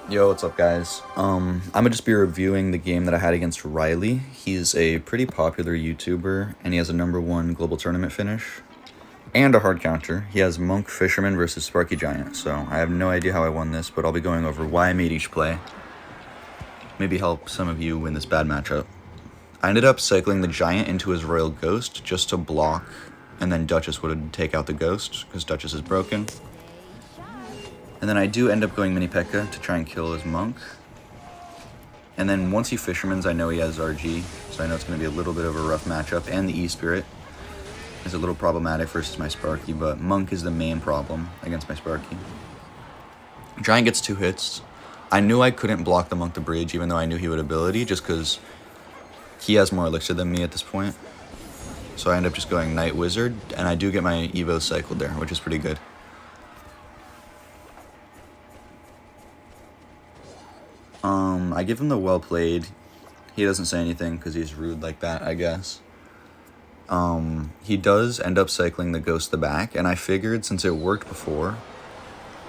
Yo, what's up, guys? I'm gonna just be reviewing the game that I had against Ryley. He's a pretty popular YouTuber, and he has a #1 global tournament finish and a hard counter. He has Monk Fisherman versus Sparky Giant, so I have no idea how I won this, but I'll be going over why I made each play. Maybe help some of you win this bad matchup. I ended up cycling the Giant into his Royal Ghost just to block, and then Duchess would take out the Ghost, because Duchess is broken. And then I do end up going Mini P.E.K.K.A. to try and kill his Monk. And then once he Fishermans, I know he has RG, so I know it's going to be a little bit of a rough matchup. And the E-Spirit is a little problematic versus my Sparky, but Monk is the main problem against my Sparky. Giant gets 2 hits. I knew I couldn't block the Monk the bridge, even though I knew he would ability, just because he has more elixir than me at this point. So I end up just going Knight Wizard, and I do get my Evo cycled there, which is pretty good. I give him the well played. He doesn't say anything because he's rude like that, I guess. He does end up cycling the Ghost the back, and I figured since it worked before,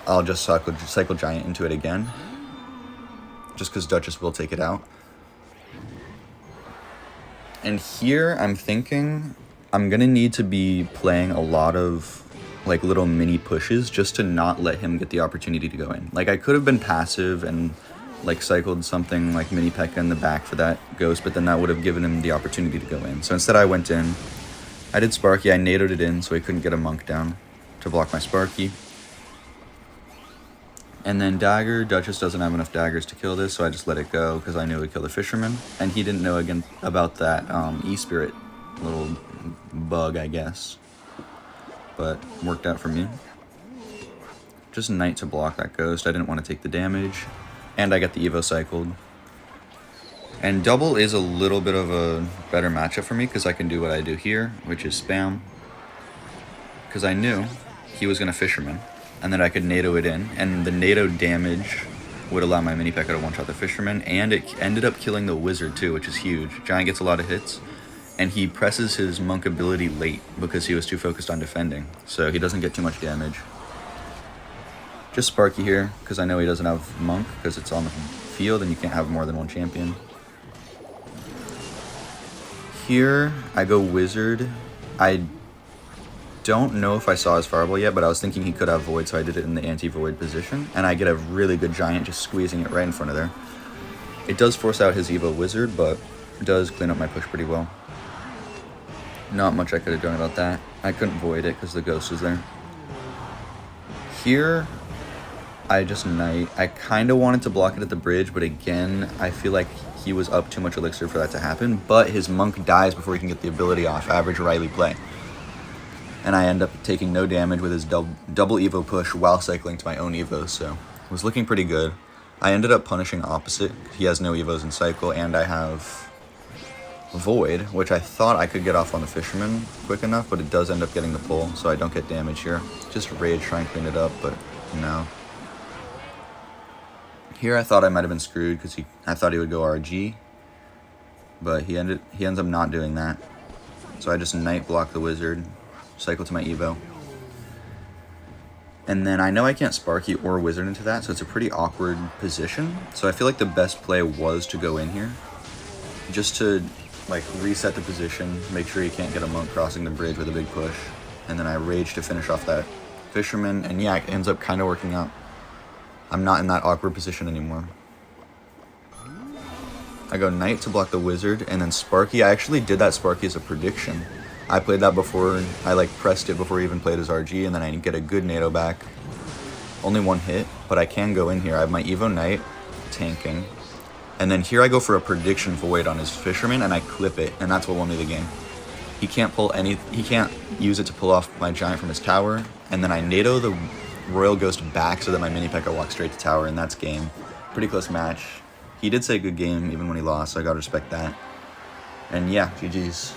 I'll just cycle Giant into it again. Just because Duchess will take it out. And here I'm thinking I'm going to need to be playing a lot of like little mini pushes just to not let him get the opportunity to go in. Like I could have been passive and like cycled something like Mini P.E.K.K.A. in the back for that Ghost, but then that would have given him the opportunity to go in. So instead I went in, I did Sparky, I nadoed it in so he couldn't get a Monk down to block my Sparky. And then Dagger, Duchess doesn't have enough daggers to kill this, so I just let it go because I knew it would kill the Fisherman. And he didn't know again about that E-Spirit little bug, I guess. But worked out for me. Just Knight to block that Ghost. I didn't want to take the damage. And I got the Evo cycled. And double is a little bit of a better matchup for me because I can do what I do here, which is spam. Because I knew he was going to Fisherman. And then I could NATO it in. And the NATO damage would allow my Mini P.E.K.K.A. to one-shot the Fisherman. And it ended up killing the Wizard too, which is huge. Giant gets a lot of hits. And he presses his Monk ability late because he was too focused on defending. So he doesn't get too much damage. Just Sparky here, because I know he doesn't have Monk, because it's on the field and you can't have more than one champion. Here, I go Wizard. I don't know if I saw his Fireball yet, but I was thinking he could have Void, so I did it in the anti-Void position. And I get a really good Giant just squeezing it right in front of there. It does force out his Evo Wizard, but it does clean up my push pretty well. Not much I could have done about that. I couldn't Void it because the Ghost was there. Here, I just Knight. I kind of wanted to block it at the bridge, but again, I feel like he was up too much elixir for that to happen, but his Monk dies before he can get the ability off. Average Ryley play. And I end up taking no damage with his double Evo push while cycling to my own Evo, so it was looking pretty good. I ended up punishing opposite. He has no Evos in cycle, and I have Void, which I thought I could get off on the Fisherman quick enough, but it does end up getting the pull, so I don't get damage here. Just Rage, try and clean it up, but no. Here I thought I might have been screwed because I thought he would go RG, but he ends up not doing that. So I just Knight block the Wizard, cycle to my Evo. And then I know I can't Sparky or Wizard into that, so it's a pretty awkward position. So I feel like the best play was to go in here, just to like reset the position, make sure he can't get a Monk crossing the bridge with a big push. And then I Rage to finish off that Fisherman, and yeah, it ends up kind of working out. I'm not in that awkward position anymore. I go Knight to block the Wizard, and then Sparky. I actually did that Sparky as a prediction. I played that before, I like pressed it before he even played his RG, and then I get a good NATO back. Only one hit, but I can go in here. I have my Evo Knight, tanking. And then here I go for a prediction Void on his Fisherman, and I clip it, and that's what won me the game. He can't use it to pull off my Giant from his tower, and then I NATO the Royal Ghost back so that my Mini P.E.K.K.A. walks straight to tower, and that's game. Pretty close match. He did say good game even when he lost, so I gotta respect that. And yeah, GG's.